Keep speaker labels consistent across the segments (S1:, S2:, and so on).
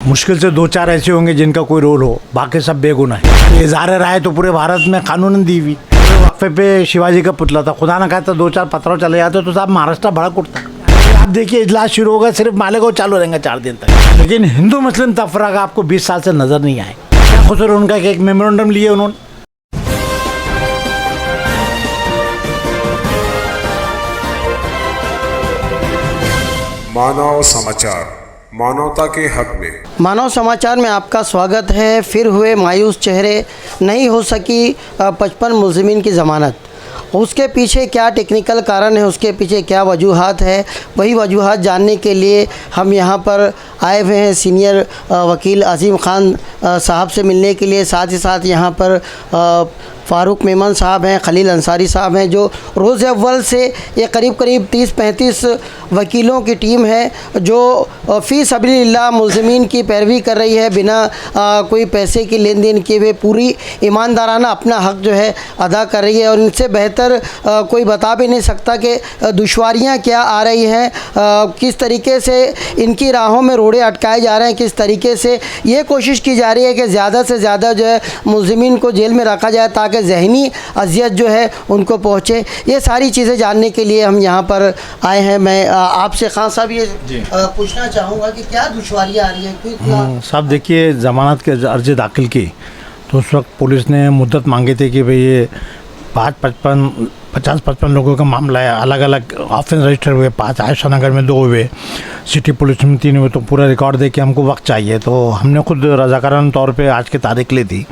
S1: मुश्किल से 2-4 ऐसे होंगे जिनका कोई रोल हो, बाकी सब बेगुनाह है। ये ज़ाहिर राय तो पूरे भारत में कानूनन दी हुई। वक्फे पे शिवाजी का पुतला था, खुदा ना कहता 2-4 पत्थरों चले जाते तो साहब महाराष्ट्र भड़क उठता। आप देखिए इजलास शुरू होगा, सिर्फ मालिक को चालू रहेंगे 4 दिन तक, लेकिन हिंदू मुस्लिम तफरका आपको 20 साल से नजर नहीं आए। क्या कसूर उनका कि एक मेमोरेंडम लिए उन्होंने।
S2: मानव समाचार, मानवता के हक में।
S3: मानव समाचार में आपका स्वागत है। फिर हुए मायूस चेहरे, नहीं हो सकी 55 मुलजिमीन की ज़मानत। उसके पीछे क्या टेक्निकल कारण है, उसके पीछे क्या वजूहात है, वही वजूहात जानने के लिए हम यहाँ पर आए हुए हैं सीनियर वकील अज़ीम ख़ान साहब से मिलने के लिए। साथ ही साथ यहाँ पर फ़ारूक मेमन साहब हैं, खलील अंसारी साहब हैं, जो रोज़ अव्वल से ये करीब 30-35 वकीलों की टीम है जो फ़ी सबीलिल्लाह मुल्ज़िमीन की पैरवी कर रही है, बिना कोई पैसे की लेन देन किए हुए पूरी ईमानदाराना अपना हक़ जो है अदा कर रही है। और इनसे बेहतर कोई बता भी नहीं सकता कि दुश्वारियाँ क्या आ रही हैं, किस तरीके से इनकी राहों में रोड़े अटकाए जा रहे हैं, किस तरीके से ये कोशिश की जा रही है कि ज़्यादा से ज़्यादा जो है मुल्ज़िमीन को जेल में रखा जाए ताकि ज़हनी अज़ियत जो है उनको पहुँचे। ये सारी चीज़ें जानने के लिए हम यहाँ पर आए हैं। मैं आपसे खान साहब ये पूछना चाहूँगा कि क्या दुश्वारियाँ आ रही है।
S1: साहब देखिए, ज़मानत के अर्ज़ी दाखिल की तो उस वक्त पुलिस ने मुद्दत मांगी थी कि भाई ये 50-55 लोगों का मामला है, अलग अलग ऑफेंस रजिस्टर हुए, 5 आयशा नगर में 2 हुए, सिटी पुलिस में 3 हुए, तो पूरा रिकॉर्ड दे के हमको वक्त चाहिए। तो हमने खुद रज़ाकाराना तौर पे आज की तारीख ली थी।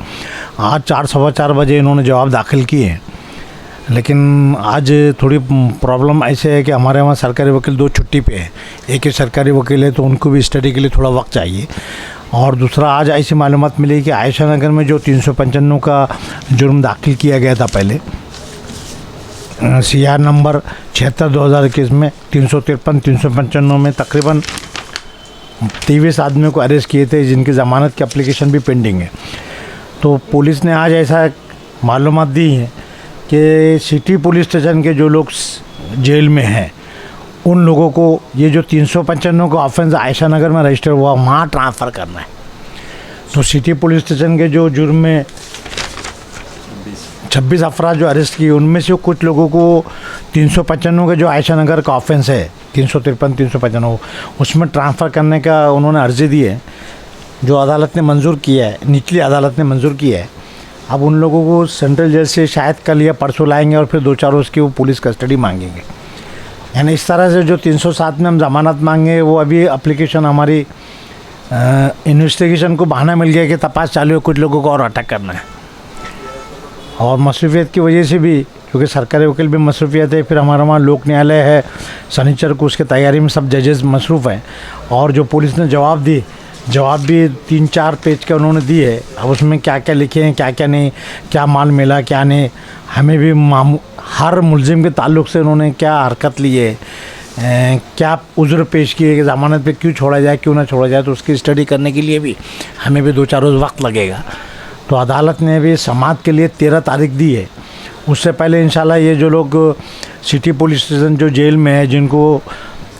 S1: आज 4-4:15 बजे इन्होंने जवाब दाखिल किए, लेकिन आज थोड़ी प्रॉब्लम ऐसे है कि हमारे वहाँ सरकारी वकील 2 छुट्टी पे है। एक ही सरकारी वकील है तो उनको भी स्टडी के लिए थोड़ा वक्त चाहिए। और दूसरा, आज ऐसी मालूमात मिली कि आयशा नगर में जो 395 का जुर्म दाखिल किया गया था पहले, CR नंबर 76/2021 में 353-395 में तकरीबन 23 आदमियों को अरेस्ट किए थे, जिनकी ज़मानत की एप्लीकेशन भी पेंडिंग है। तो पुलिस ने आज ऐसा मालूमात दी है कि सिटी पुलिस स्टेशन के जो लोग जेल में हैं उन लोगों को ये जो 395 का ऑफेंस आयशा नगर में रजिस्टर हुआ वहाँ ट्रांसफ़र करना है। तो सिटी पुलिस स्टेशन के जो जुर्म में 26 अफराद जो अरेस्ट किए, उनमें से कुछ लोगों को 395 का जो आयशा नगर का ऑफेंस है 353-395 उसमें ट्रांसफ़र करने का उन्होंने अर्ज़ी दी है, जो अदालत ने मंजूर किया है, निचली अदालत ने मंजूर किया है। अब उन लोगों को सेंट्रल जेल से शायद कल या परसों लाएंगे और फिर 2-4 रोज़ की वो पुलिस कस्टडी मांगेंगे। यानी इस तरह से जो 307 में हम ज़मानत मांगे, वो अभी एप्लीकेशन हमारी इन्वेस्टिगेशन को बहाना मिल गया कि तपास चालू है, कुछ लोगों को और अटक करना है। और मसरूफियत की वजह से भी, क्योंकि सरकारी वकील भी मसरूफियत है, फिर हमारा वहाँ लोक न्यायालय है शनिचर को, उसके तैयारी में सब जजेस मसरूफ़ हैं। और जो पुलिस ने जवाब भी 3-4 पेज के उन्होंने दिए है। अब उसमें क्या क्या लिखे हैं, क्या क्या नहीं, क्या माल मिला क्या नहीं, हमें भी हर मुलजिम के ताल्लुक़ से उन्होंने क्या हरकत ली है, क्या उज़्र पेश किए कि ज़मानत पे क्यों छोड़ा जाए, क्यों ना छोड़ा जाए, तो उसकी स्टडी करने के लिए भी हमें भी 2-4 रोज़ वक्त लगेगा। तो अदालत ने भी समाअत के लिए 13 तारीख दी है। उससे पहले इंशाल्लाह ये जो लोग सिटी पुलिस स्टेशन जो जेल में है, जिनको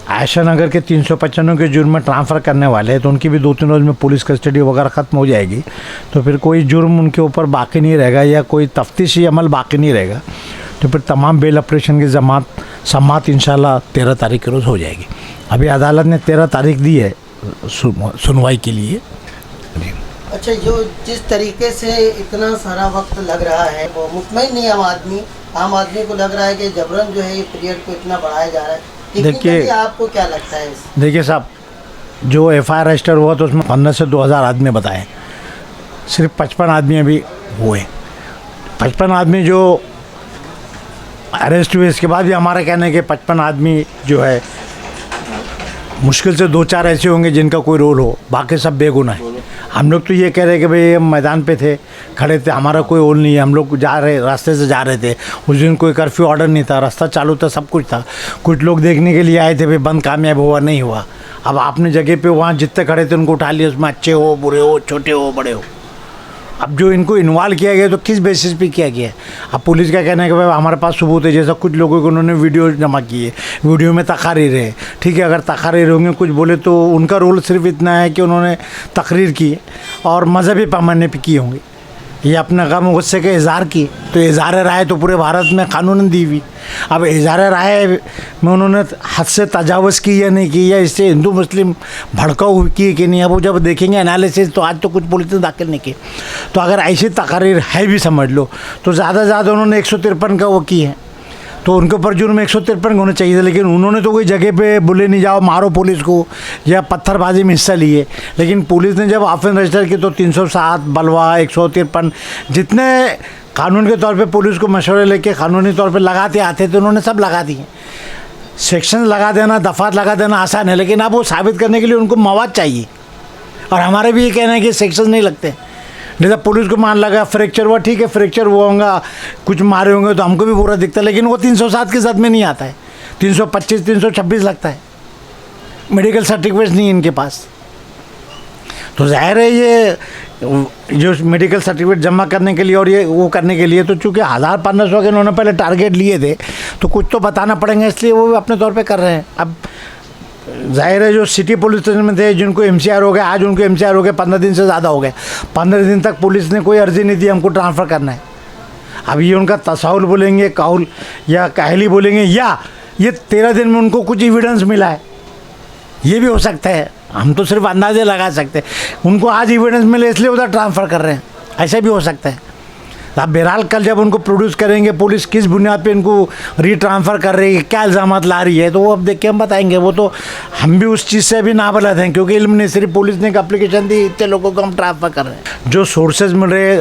S1: आयशा नगर के 395 के जुर्म में ट्रांसफ़र करने वाले हैं, तो उनकी भी 2-3 रोज़ में पुलिस कस्टडी वगैरह ख़त्म हो जाएगी। तो फिर कोई जुर्म उनके ऊपर बाकी नहीं रहेगा या कोई तफ्तीशी अमल बाकी नहीं रहेगा। तो फिर तमाम बेल ऑपरेशन की समाअत इंशाल्लाह 13 तारीख के रोज़ हो जाएगी। अभी अदालत ने 13 तारीख दी है सुनवाई के लिए।
S3: अच्छा, जो जिस तरीके से इतना सारा वक्त लग रहा है वो मुतमईन नहीं आम आदमी को लग रहा है कि जबरन जो है ये पीरियड को इतना बढ़ाया जा रहा है। देखिए, आपको क्या लगता है?
S1: देखिए साहब, जो FIR रजिस्टर हुआ तो उसमें 15 से 2000 आदमी बताए, सिर्फ 55 आदमी अभी हुए। 55 आदमी जो अरेस्ट हुए, इसके बाद भी हमारा कहना है कि 55 आदमी जो है मुश्किल से 2-4 ऐसे होंगे जिनका कोई रोल हो, बाकी सब बेगुनाह है। हम लोग तो ये कह रहे हैं कि भाई हम मैदान पे थे, खड़े थे, हमारा कोई रोल नहीं है, हम लोग रास्ते से जा रहे थे। उस दिन कोई कर्फ्यू ऑर्डर नहीं था, रास्ता चालू था, सब कुछ था। कुछ लोग देखने के लिए आए थे भाई बंद कामयाब हुआ नहीं हुआ। अब आपने जगह पे वहाँ जितने खड़े थे उनको उठा लिया, उसमें अच्छे हो, बुरे हो, छोटे हो, बड़े हो। अब जो इनको इन्वॉल्व किया गया तो किस बेसिस पे किया गया है? अब पुलिस का कहना है कि भाई हमारे पास सबूत है, जैसा कुछ लोगों को उन्होंने वीडियो जमा किए, वीडियो में तकारीर है, ठीक है, अगर तकारीर होंगे कुछ बोले तो उनका रोल सिर्फ इतना है कि उन्होंने तकरीर की और मजहबी पैमाने पे किए होंगे, ये अपना गम गुस्से का इजहार किए, तो इजहार राय तो पूरे भारत में कानूनन दी हुई। अब इजहार राय में उन्होंने हद से तजावज़ की या नहीं की, या इससे हिंदू मुस्लिम भड़काऊ की कि नहीं, अब वो जब देखेंगे एनालिसिस तो आज तो कुछ पुलिस ने दाखिल नहीं किए। तो अगर ऐसी तकरीर है भी समझ लो तो ज़्यादा से ज़्यादा उन्होंने 153 का वो की है, तो उनके ऊपर जुर्म 153 होना चाहिए था, लेकिन उन्होंने तो कोई जगह पे बोले नहीं जाओ मारो पुलिस को या पत्थरबाजी में हिस्सा लिए, लेकिन पुलिस ने जब ऑफेंस रजिस्टर की तो 307 बलवा 153 जितने कानून के तौर पे पुलिस को मशवरे लेके कानूनी तौर पे लगाते आते थे उन्होंने सब लगा दिए। सेक्शन लगा देना, दफ़ात लगा देना आसान है, लेकिन अब वो साबित करने के लिए उनको मवाद चाहिए, और हमारे भी ये कहना है कि सेक्शन नहीं लगते। जैसा पुलिस को मान लगा फ्रैक्चर हुआ, ठीक है, फ्रैक्चर हुआ होगा, कुछ मारे होंगे तो हमको भी बुरा दिखता है, लेकिन वो 307 के साथ में नहीं आता है, 325 326 लगता है, मेडिकल सर्टिफिकेट नहीं है इनके पास। तो जाहिर है ये जो मेडिकल सर्टिफिकेट जमा करने के लिए और ये वो करने के लिए, तो चूँकि 1500 के इन्होंने पहले टारगेट लिए थे तो कुछ तो बताना पड़ेगा, इसलिए वो अपने तौर पे कर रहे हैं। अब जाहिर है जो सिटी पुलिस स्टेशन में थे जिनको MCR हो गया, आज उनको MCR हो गया 15 दिन से ज़्यादा हो गए, 15 दिन तक पुलिस ने कोई अर्जी नहीं दी हमको ट्रांसफ़र करना है। अब ये उनका तसाहुल बोलेंगे, काहुल या काहली बोलेंगे, या ये 13 दिन में उनको कुछ एविडेंस मिला है, ये भी हो सकता है, हम तो सिर्फ अंदाजे लगा सकते हैं। उनको आज एविडेंस मिले इसलिए उधर ट्रांसफ़र कर रहे हैं, ऐसा भी हो सकता है। अब बहरहाल कल जब उनको प्रोड्यूस करेंगे पुलिस किस बुनियाद पे इनको रीट्रांसफ़र कर रही है, क्या इल्ज़ामात ला रही है, तो वो अब देख के हम बताएंगे। वो तो हम भी उस चीज़ से भी नाबलद हैं, क्योंकि इल्म नहीं, सिर्फ पुलिस ने एक एप्लीकेशन दी, इतने लोगों को हम ट्रांसफ़र कर रहे हैं। जो सोर्सेज मिल रहे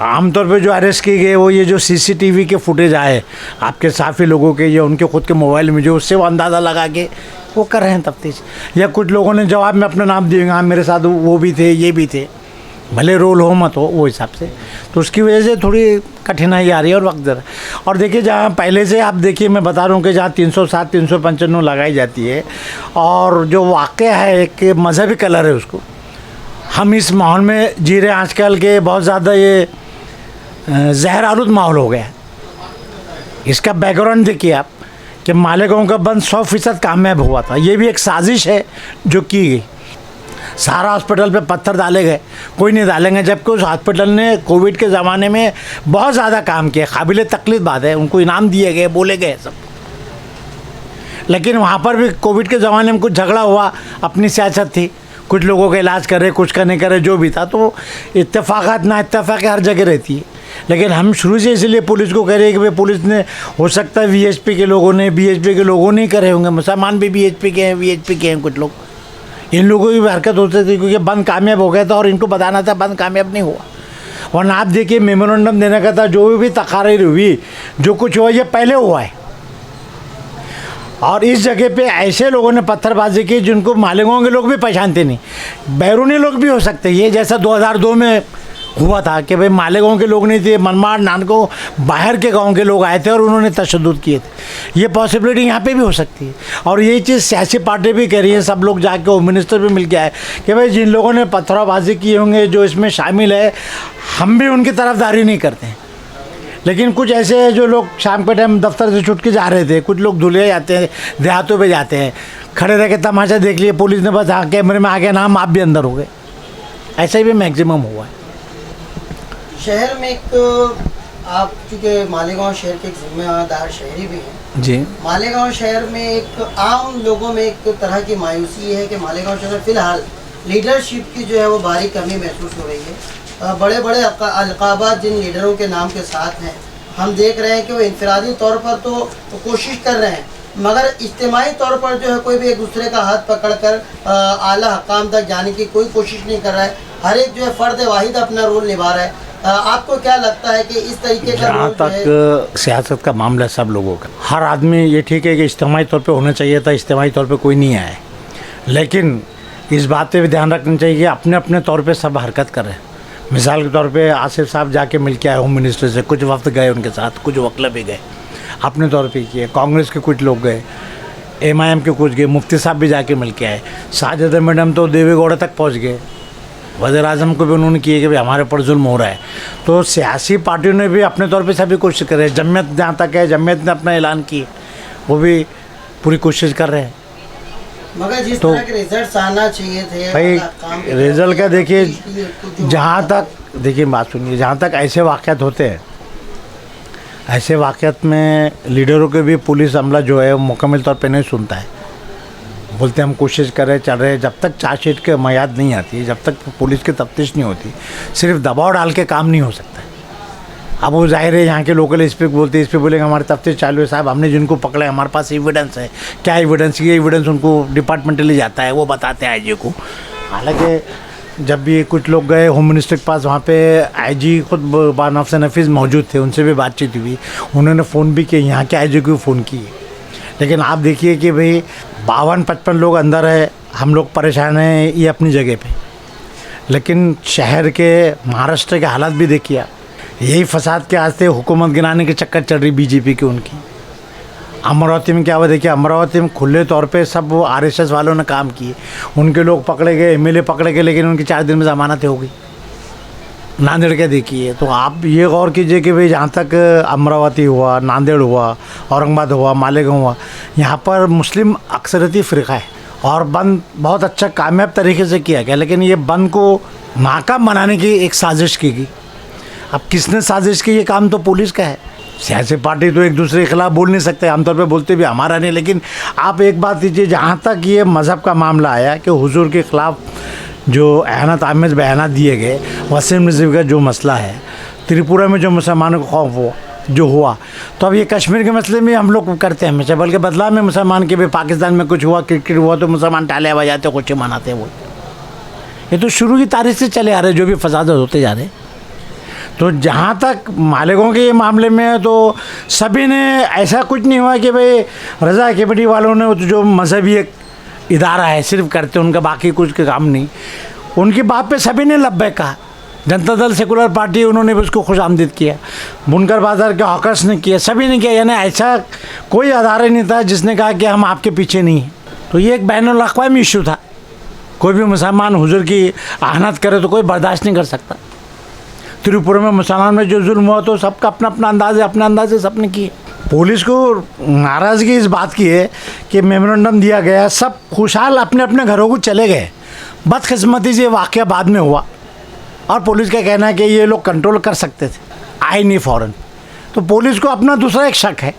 S1: आमतौर पर जो अरेस्ट किए गए वो ये जो CCTV के फुटेज आए आपके साफ़ी लोगों के या उनके खुद के मोबाइल में, जो उससे वो अंदाज़ा लगा के वो कर रहे हैं तफ्तीश। या कुछ लोगों ने जवाब में अपना नाम दिए, हाँ मेरे साथ वो भी थे, ये भी थे, भले रोल हो मत हो वो हिसाब से, तो उसकी वजह से थोड़ी कठिनाई आ रही है और वक्त ज़रा। और देखिए जहाँ पहले से आप देखिए मैं बता रहा हूँ कि जहाँ 307 395 लगाई जाती है, और जो वाक़या है एक मजहबी कलर है उसको, हम इस माहौल में जी रहे हैं आजकल के, बहुत ज़्यादा ये जहर आलूद माहौल हो गया है। इसका बैकग्राउंड देखिए आप कि मालेगांव का बंद 100% कामयाब हुआ था, ये भी एक साजिश है जो की गई। सारा हॉस्पिटल पे पत्थर डाले गए, कोई नहीं डालेंगे, जबकि उस हॉस्पिटल ने कोविड के ज़माने में बहुत ज़्यादा काम किया, काबिल तकलीफ बात है, उनको इनाम दिए गए, बोले गए सब, लेकिन वहाँ पर भी कोविड के ज़माने में कुछ झगड़ा हुआ, अपनी सियासत थी, कुछ लोगों का इलाज कर रहे, कुछ का नहीं कर रहे, जो भी था। तो इत्तेफाक़ात ना इत्तेफाक़ हर जगह रहती है, लेकिन हम शुरू से इसलिए पुलिस को कह रहे हैं कि भाई पुलिस ने, हो सकता है VHP के लोगों ने, BHP के लोगों ने करे होंगे, मुसलमान भी BHP के हैं, VHP के हैं कुछ लोग, इन लोगों की भी हरकत हो सकती थी, क्योंकि बंद कामयाब हो गया था और इनको बताना था बंद कामयाब नहीं हुआ। वरना आप देखिए मेमोरेंडम देने का था, जो भी तकारीर हुई, जो कुछ हुआ ये पहले हुआ है, और इस जगह पे ऐसे लोगों ने पत्थरबाजी की जिनको मालेगांव के लोग भी पहचानते नहीं, बैरूनी लोग भी हो सकते, ये जैसा 2002 में हुआ था कि भाई मालेगांव के लोग नहीं थे, मनमाड़ नानको बाहर के गांव के लोग आए थे और उन्होंने तशद्दुद किए थे, ये पॉसिबिलिटी यहाँ पे भी हो सकती है। और यही चीज़ सियासी पार्टी भी कह रही है, सब लोग जाके होम मिनिस्टर भी मिल के आए कि भाई जिन लोगों ने पत्थरबाजी की होंगे, जो इसमें शामिल है, हम भी उनकी तरफदारी नहीं करते हैं, लेकिन कुछ ऐसे हैं जो लोग शाम के टाइम दफ्तर से छुट के जा रहे थे, कुछ लोग धुले जाते हैं, देहातों पे जाते हैं, खड़े रह के तमाशा देख लिए, पुलिस ने बस कैमरे में आ गया नाम, आप भी अंदर हो गए, ऐसा ही भी मैक्सिमम हुआ है।
S3: शहर में एक आप चूँकि मालेगांव शहर के एक जिम्मेदार शहरी भी हैं
S1: जी,
S3: मालेगांव शहर में एक आम लोगों में एक तरह की मायूसी है कि मालेगांव शहर में फ़िलहाल लीडरशिप की जो है वो भारी कमी महसूस हो रही है। बड़े बड़े अलकाबात जिन लीडरों के नाम के साथ हैं, हम देख रहे हैं कि वो इनफरादी तौर पर तो कोशिश कर रहे हैं, मगर इज्तिमाई तौर पर जो है कोई भी एक दूसरे का हाथ पकड़कर आला हकाम तक जाने की कोई कोशिश नहीं कर रहा है। हर एक जो है फ़र्द वाहिद अपना रोल निभा रहा है। आपको क्या लगता है कि इस तरीके का
S1: जहाँ तक सियासत का मामला है सब लोगों का, हर आदमी ये ठीक है कि इज्तिमाई तौर पे होना चाहिए था, इज्तिमाई तौर पे कोई नहीं आया, लेकिन इस बात पे भी ध्यान रखना चाहिए कि अपने अपने तौर पे सब हरकत कर रहे हैं। मिसाल के तौर पे आसिफ साहब जाके मिल के आए होम मिनिस्टर से, कुछ वक्त गए उनके साथ, कुछ वकला भी गए अपने तौर पे किए, कांग्रेस के कुछ लोग गए, MIM के कुछ गए, मुफ्ती साहब भी जाके मिल के आए, साजिदा मैडम तो देवेगौड़ा तक पहुँच गए, वज़ीर आज़म को भी उन्होंने किए कि भाई हमारे ऊपर जुल्म हो रहा है। तो सियासी पार्टियों ने भी अपने तौर पे सभी कोशिश कर रहे हैं। जमीयत जहाँ तक है, जमीयत ने अपना ऐलान किए, वो भी पूरी कोशिश कर रहे हैं।
S3: मगर जिस
S1: तो
S3: तरह के रिजल्ट्स आना चाहिए थे
S1: भाई
S3: काम
S1: रिजल्ट का देखिए,
S3: जो
S1: जहाँ तक देखिए बात सुनिए, जहाँ तक ऐसे वाक़यात होते हैं, ऐसे वाक़यात में लीडरों के भी पुलिस अमला जो है वो मुकम्मल तौर पे नहीं सुनता है। बोलते हम कोशिश कर रहे चल रहे, जब तक चार्जशीट के मियाद नहीं आती, जब तक पुलिस की तफ्तीश नहीं होती, सिर्फ दबाव डाल के काम नहीं हो सकता। अब वो जाहिर है यहाँ के लोकल इस पर बोलते हैं, इस पर बोलेंगे हमारी तफ्तीश चालू है साहब, हमने जिनको पकड़ा है हमारे पास एविडेंस है। क्या एविडेंस? ये एविडेंस उनको डिपार्टमेंटली जाता है, वो बताते हैं आईजी को। हालांकि जब भी कुछ लोग गए होम मिनिस्टर के पास, वहाँ पे आईजी खुद बानफ़ नफीस मौजूद थे, उनसे भी बातचीत हुई, उन्होंने फ़ोन भी किए, यहाँ के आईजी को फ़ोन किए। लेकिन आप देखिए कि भाई 52-55 लोग अंदर है, हम लोग परेशान हैं ये अपनी जगह पे, लेकिन शहर के महाराष्ट्र के हालात भी देखिए। यही फसाद के आस्ते हुकूमत गिराने के चक्कर चल रही बीजेपी की उनकी। अमरावती में क्या हुआ देखिए, अमरावती में खुले तौर पे सब वो आरएसएस वालों ने काम किए, उनके लोग पकड़े गए, एमएलए पकड़े गए, लेकिन उनकी 4 दिन में ज़मानत हो गई। नांदेड़ के देखिए, तो आप ये गौर कीजिए कि भाई जहाँ तक अमरावती हुआ, नांदेड़ हुआ, औरंगाबाद हुआ, मालेगांव हुआ, यहाँ पर मुस्लिम अक्सरियती फ़िरका है और बंद बहुत अच्छा कामयाब तरीके से किया गया। लेकिन ये बंद को नाकाम बनाने की एक साजिश की गई। अब किसने साजिश की, ये काम तो पुलिस का है। सियासी पार्टी तो एक दूसरे के खिलाफ बोल नहीं सकते, आमतौर पे बोलते भी हमारा नहीं। लेकिन आप एक बात कीजिए, जहाँ तक ये मज़हब का मामला आया कि हुजूर के ख़िलाफ़ जो एहनत आमेज बयानात दिए गए, वसीम रिजवी का जो मसला है, त्रिपुरा में जो मुसलमानों को खौफ हुआ जो हुआ, तो अब ये कश्मीर के मसले में हम लोग करते हैं हमेशा, बल्कि बदलाव में मुसलमान के भी पाकिस्तान में कुछ हुआ, क्रिकेट हुआ तो मुसलमान टाले बजाते, खुशी मनाते। वो ये तो शुरू की तारीख से चले आ रहे, जो भी फसाद होते जा रहे। तो जहाँ तक मालिकों के मामले में है, तो सभी ने ऐसा कुछ नहीं हुआ कि भाई रज़ा कमेटी वालों ने जो मजहबी एक इदारा है सिर्फ करते, उनका बाकी कुछ का काम नहीं, उनकी बात पे सभी ने लब्बैक कहा। जनता दल सेकुलर पार्टी, उन्होंने भी उसको खुश आमदीद किया, बुनकर बाज़ार के हॉकर्स ने किया, सभी ने किया। यानी ऐसा कोई अदारा नहीं था जिसने कहा कि हम आपके पीछे नहीं हैं। तो ये एक बैनुल अक़वामी इशू था, कोई भी मुसलमान हुजूर की आहनत करे तो कोई बर्दाश्त नहीं कर सकता। त्रिपुरा में मुसलमान में जो जुल्म हुआ तो सबका अपना अपना अंदाज़ है, अपने अंदाज से सबने किए। पुलिस को नाराज़गी इस बात की है कि मेमोरेंडम दिया गया, सब खुशहाल अपने अपने घरों को चले गए। बदकिस्मती से वाक़या बाद में हुआ और पुलिस का कहना है कि ये लोग कंट्रोल कर सकते थे, आए नहीं फ़ौरन। तो पुलिस को अपना दूसरा एक शक है।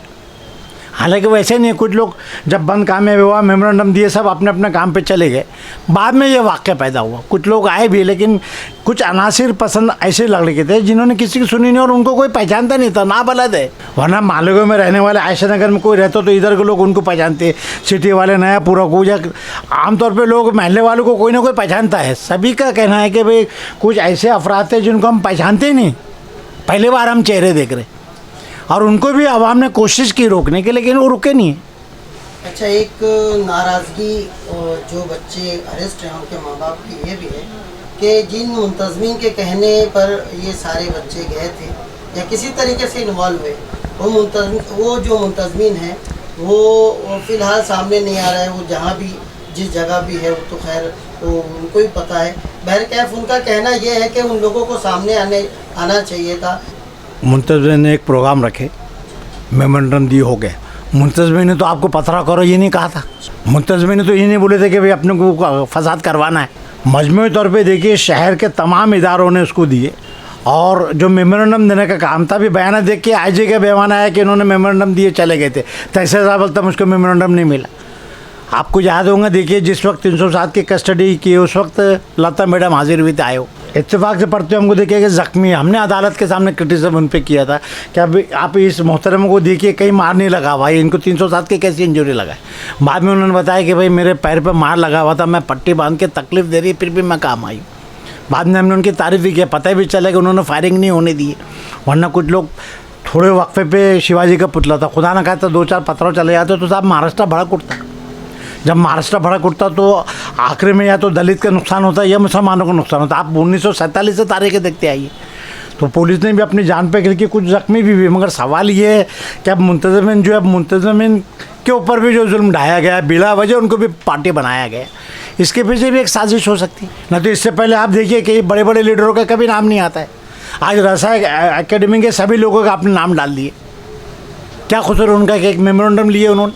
S1: हालांकि वैसे नहीं, कुछ लोग जब बंद कामयाब हुआ, मेमोरेंडम दिए, सब अपने अपने काम पे चले गए, बाद में ये वाक़या पैदा हुआ। कुछ लोग आए भी, लेकिन कुछ अनासिर पसंद ऐसे लड़के थे जिन्होंने किसी की सुनी नहीं और उनको कोई पहचानता नहीं था, ना बलद है। वरना मालेगांव में रहने वाले, आयशा नगर में कोई रहता तो इधर के लोग उनको पहचानते, सिटी वाले, नया पूरा को, या आमतौर पर लोग महल्ले वालों को कोई ना कोई पहचानता है। सभी का कहना है कि भाई कुछ ऐसे अफराद थे जिनको हम पहचानते ही नहीं, पहली बार हम चेहरे देख रहे, और उनको भी आवाम ने कोशिश की रोकने की, लेकिन वो रुके नहीं।
S3: अच्छा, एक नाराज़गी जो बच्चे अरेस्ट हैं उनके माँ बाप की ये भी है कि जिन मुंतज़मीन के कहने पर ये सारे बच्चे गए थे या किसी तरीके से इन्वॉल्व हुए, वो जो मुंतज़मीन हैं वो फ़िलहाल सामने नहीं आ रहा है। वो जहाँ भी जिस जगह भी है वो तो खैर वो उनको ही पता है। बहरकैफ उनका कहना ये है कि उन लोगों को सामने आना चाहिए था।
S1: मुंतज़मीन ने एक प्रोग्राम रखे, मेमोरेंडम दिए, हो गए। मुंतज़मीन ने तो आपको पथरा करो ये नहीं कहा था। मुंतज़मीन ने तो ये नहीं बोले थे कि भाई अपने को फसाद करवाना है। मजमूई तौर पे देखिए, शहर के तमाम इदारों ने उसको दिए, और जो मेमोरेंडम देने का काम था, भी बयान देख के आईजी का बयान आया कि इन्होंने मेमोरेंडम दिए, चले गए थे। तहसील साहब तक मुझको मेमोरेंडम नहीं मिला। आपको याद होगा, देखिए जिस वक्त 307 की कस्टडी की, उस वक्त लता मैडम हाजिर हुई थी, आयो इत्तेफाक से पढ़ते हमको देखिए कि ज़ख्मी, हमने अदालत के सामने क्रिटिसिज्म उन पर किया था कि अब आप इस मोहतरम को देखिए कहीं मार नहीं लगा भाई, इनको 307 की कैसी इंजरी लगा है। बाद में उन्होंने बताया कि भाई मेरे पैर पे मार लगा हुआ था, मैं पट्टी बांध के तकलीफ़ दे रही, फिर भी मैं काम आई। बाद में हमने उनकी तारीफ़ भी किया, पता भी चला कि उन्होंने फायरिंग नहीं होने दी, वरना कुछ लोग थोड़े वक्फे पे शिवाजी का पुतला था, खुदा ना कहता 2-4 पत्थरों चले जाते तो साहब महाराष्ट्र भड़क उठता। जब महाराष्ट्र भड़क उठता तो आखिर में या तो दलित का नुकसान होता है या मुसलमानों को नुकसान होता। आप 1947 से तारीखें देखते आइए, तो पुलिस ने भी अपनी जान पे खेल के कुछ जख्मी भी हुए। मगर सवाल ये है कि अब मुंतज़मीन जो है, मुंतज़मीन के ऊपर भी जो जुल्म ढाया गया, बिला वजह उनको भी पार्टी बनाया गया, इसके पीछे भी एक साजिश हो सकती है ना। तो इससे पहले आप देखिए कि बड़े बड़े लीडरों का कभी नाम नहीं आता है, आज रसा एकेडमी के सभी लोगों का आपने नाम डाल दिए। क्या कसूर उनका कि एक मेमोरेंडम लिए उन्होंने,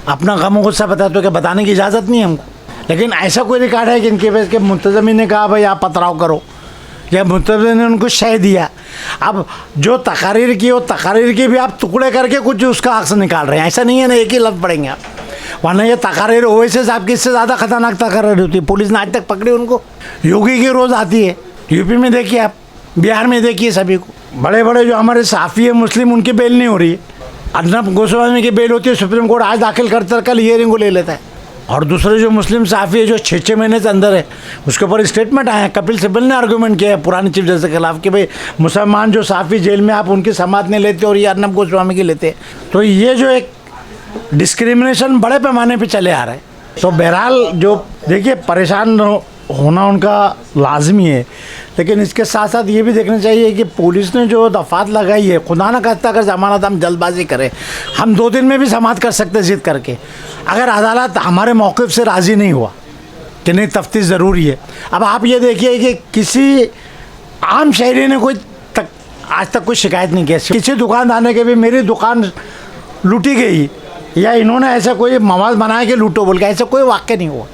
S1: अपना गम गुस्सा बताते हो कि बताने की इजाज़त नहीं है हमको। लेकिन ऐसा कोई रिकॉर्ड है कि इनके पास के मुंतज़मी ने कहा भाई आप पथराव करो, या मुंतज़मी ने उनको शह दिया। अब जो तकारीर की वो तकारीर की भी आप टुकड़े करके कुछ उसका अक्स निकाल रहे हैं, ऐसा नहीं है ना एक ही लफ्ज़ पढ़ेंगे आप, वरना ये तकारीर ओवैसी साहब की इससे ज़्यादा खतरनाक तकारीर होती है। पुलिस ने आज तक पकड़ी उनको, योगी की रोज़ आती है, यूपी में देखिए आप, बिहार में देखिए, सभी को बड़े बड़े जो हमारे साफ़ी है मुस्लिम उनकी बेल नहीं हो रही है। अर्नब गोस्वामी की बेल होती है, सुप्रीम कोर्ट आज दाखिल करता कल हियरिंग को ले लेता है। और दूसरे जो मुस्लिम साफ़ी है जो 6 महीने से अंदर है, उसके ऊपर स्टेटमेंट आया है, कपिल सिब्बल ने आर्गूमेंट किया है पुराने चीफ जस्टिस के खिलाफ कि भाई मुसलमान जो साफ़ी जेल में आप उनकी समात नहीं लेते और ये अर्नब गोस्वामी की लेते। तो ये जो एक डिस्क्रिमिनेशन बड़े पैमाने पे चले आ रहा है। तो बहरहाल जो देखिए परेशान होना उनका लाजमी है, लेकिन इसके साथ साथ ये भी देखना चाहिए कि पुलिस ने जो दफ़ात लगाई है, खुदा न खास्ता अगर ज़मानत हम जल्दबाजी करें, हम 2 दिन में भी समाप्त कर सकते जिद करके। अगर अदालत हमारे मौक़िफ़ से राज़ी नहीं हुआ कि नहीं तफ्तीश ज़रूरी है, अब आप ये देखिए कि किसी आम शहरी ने आज तक कोई शिकायत नहीं किया, किसी दुकानदार ने कि भी मेरी दुकान लूटी गई या इन्होंने ऐसा कोई मवाद बनाया कि लूटो बोल के, ऐसा कोई वाक़या नहीं हुआ।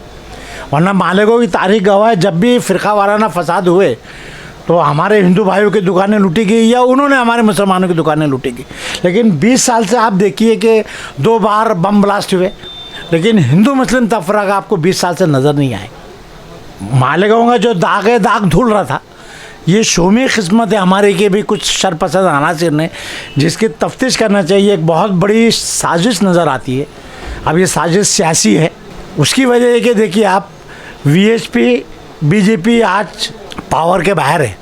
S1: वरना मालिकों की तारीख गवाह है, जब भी फ़िरका वाराना फसाद हुए तो हमारे हिंदू भाइयों की दुकानें लूटी गई या उन्होंने हमारे मुसलमानों की दुकानें लूटी गई। लेकिन 20 साल से आप देखिए कि 2 बार बम ब्लास्ट हुए, लेकिन हिंदू मुस्लिम तफरका आपको 20 साल से नज़र नहीं आए। मालिकों का जो दाग धुल रहा था, ये शोमी किस्मत है हमारे के भी कुछ शरपसंद अनासिर ने, जिसकी तफ्तीश करना चाहिए। एक बहुत बड़ी साजिश नज़र आती है। अब ये साजिश सियासी है, उसकी वजह है कि देखिए आप वीएचपी बीजेपी आज पावर के बाहर है,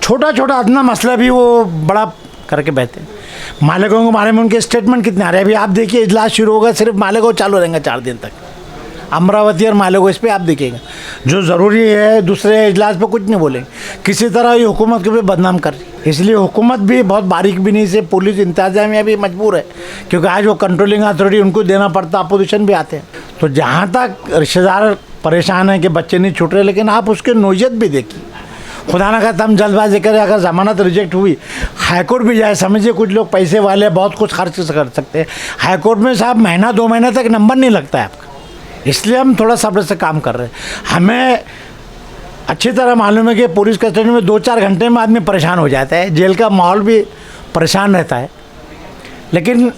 S1: छोटा छोटा अपना मसला भी वो बड़ा करके बैठे हैं। मालिकों के बारे में उनके स्टेटमेंट कितने आ रहे हैं, अभी आप देखिए इजलास शुरू होगा, सिर्फ मालिकों चालू रहेंगे 4 दिन तक, अमरावती और मालिकों इस पर आप देखेंगे। जो ज़रूरी है दूसरे इजलास पर कुछ नहीं बोलेंगे, किसी तरह ये हुकूमत को भी बदनाम कर रही है। इसलिए हुकूमत भी बहुत बारीक भी से पुलिस इंतजामिया भी मजबूर है, क्योंकि आज वो कंट्रोलिंग अथॉरिटी उनको देना पड़ता, अपोजिशन भी आते हैं। तो जहाँ तक रिश्तेदार परेशान हैं कि बच्चे नहीं छूट रहे, लेकिन आप उसके नोयत भी देखिए। खुदा ना कहता हम जल्दबाजी करें, अगर ज़मानत रिजेक्ट हुई हाईकोर्ट भी जाए, समझिए कुछ लोग पैसे वाले बहुत कुछ खर्च कर सकते हैं, हाईकोर्ट में साहब महीना 2 महीने तक नंबर नहीं लगता है आपका। इसलिए हम थोड़ा सब्र से काम कर रहे हैं। हमें अच्छी तरह मालूम है कि पुलिस कस्टडी में 2-4 घंटे में आदमी परेशान हो जाता है, जेल का माहौल भी परेशान रहता है, लेकिन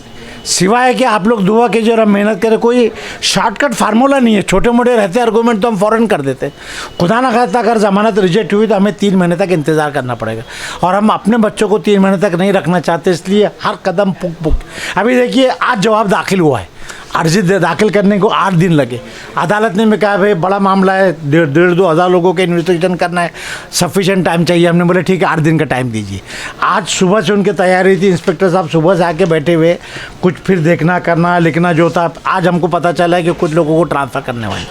S1: सिवाय कि आप लोग दुआ कीजिए और हम मेहनत करें, कोई शॉर्टकट फार्मूला नहीं है। छोटे मोटे रहते आर्गूमेंट तो हम फ़ौरन कर देते, खुदा ना खास्ता अगर ज़मानत रिजेक्ट हुई तो हमें 3 महीने तक इंतज़ार करना पड़ेगा, और हम अपने बच्चों को 3 महीने तक नहीं रखना चाहते, इसलिए हर कदम पुक। अभी देखिए आज जवाब दाखिल हुआ है, अर्जी दाखिल करने को 8 दिन लगे। अदालत ने भी कहा भाई बड़ा मामला है, 1,500-2 हज़ार लोगों के इन्वेस्टिगेशन करना है, सफिशेंट टाइम चाहिए। हमने बोले ठीक है 8 दिन का टाइम दीजिए। आज सुबह से उनकी तैयारी थी, इंस्पेक्टर साहब सुबह से आके बैठे हुए, कुछ फिर देखना करना लिखना जो था। आज हमको पता चला है कि कुछ लोगों को ट्रांसफ़र करने वाले,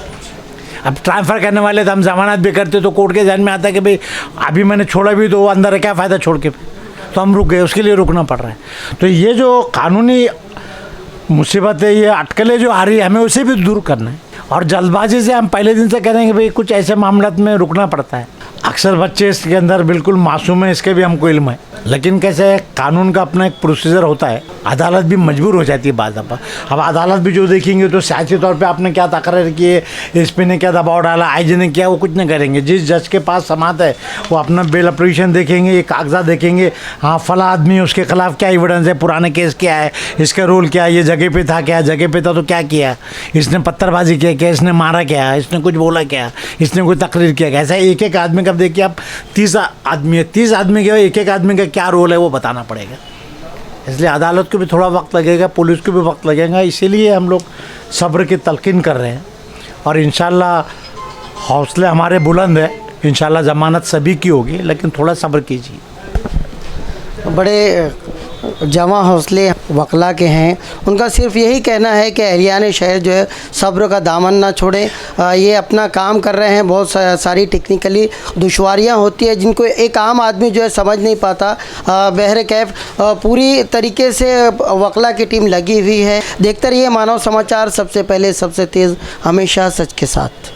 S1: अब ट्रांसफ़र करने वाले तो हम जमानत भी करते तो कोर्ट के ध्यान में आता है कि भाई अभी मैंने छोड़ा भी तो वो अंदर है, क्या फ़ायदा छोड़ के, तो हम रुक गए, उसके लिए रुकना पड़ रहा है। तो ये जो कानूनी मुसीबत है, ये अटकलें जो आ रही है, हमें उसे भी दूर करना है। और जल्दबाजी से हम पहले दिन से कह रहे हैं कि भाई कुछ ऐसे मामलों में रुकना पड़ता है। अक्सर बच्चे इसके अंदर बिल्कुल मासूम है, इसके भी हमको इल्म है, लेकिन कैसे कानून का अपना एक प्रोसीजर होता है, अदालत भी मजबूर हो जाती है बाज़ दफ़ा। अब अदालत भी जो देखेंगे तो सियासी तौर पे आपने क्या तकरार की है, एसपी ने क्या दबाव डाला, आईजी ने किया, वो कुछ नहीं करेंगे। जिस जज के पास समात है वो अपना बेल एप्लीकेशन देखेंगे, ये कागजात देखेंगे, हाँ फला आदमी उसके खिलाफ क्या एविडेंस है, पुराने केस क्या है, इसका रोल क्या है, ये जगह पे था क्या, जगह पे था तो क्या किया, इसने पत्थरबाजी किया क्या, इसने मारा क्या, इसने कुछ बोला क्या, इसने कोई तकरीर किया क्या। ऐसा एक आदमी का देखिए आप 30 आदमी है, 30 आदमी के एक आदमी का क्या रोल है वो बताना पड़ेगा। इसलिए अदालत को भी थोड़ा वक्त लगेगा, पुलिस को भी वक्त लगेगा, इसीलिए हम लोग सब्र की तलकीन कर रहे हैं। और इंशाल्लाह हौसले हमारे बुलंद है, इंशाल्लाह ज़मानत सभी की होगी, लेकिन थोड़ा सब्र कीजिए।
S3: बड़े जवां हौसले वकला के हैं, उनका सिर्फ यही कहना है कि एहलियान शहर जो है सब्र का दामन ना छोड़ें। ये अपना काम कर रहे हैं, बहुत सारी टेक्निकली दुश्वारियां होती है जिनको एक आम आदमी जो है समझ नहीं पाता। बहर कैफ पूरी तरीके से वकला की टीम लगी हुई है। देखते रहिए मानव समाचार, सबसे पहले सबसे तेज़, हमेशा सच के साथ।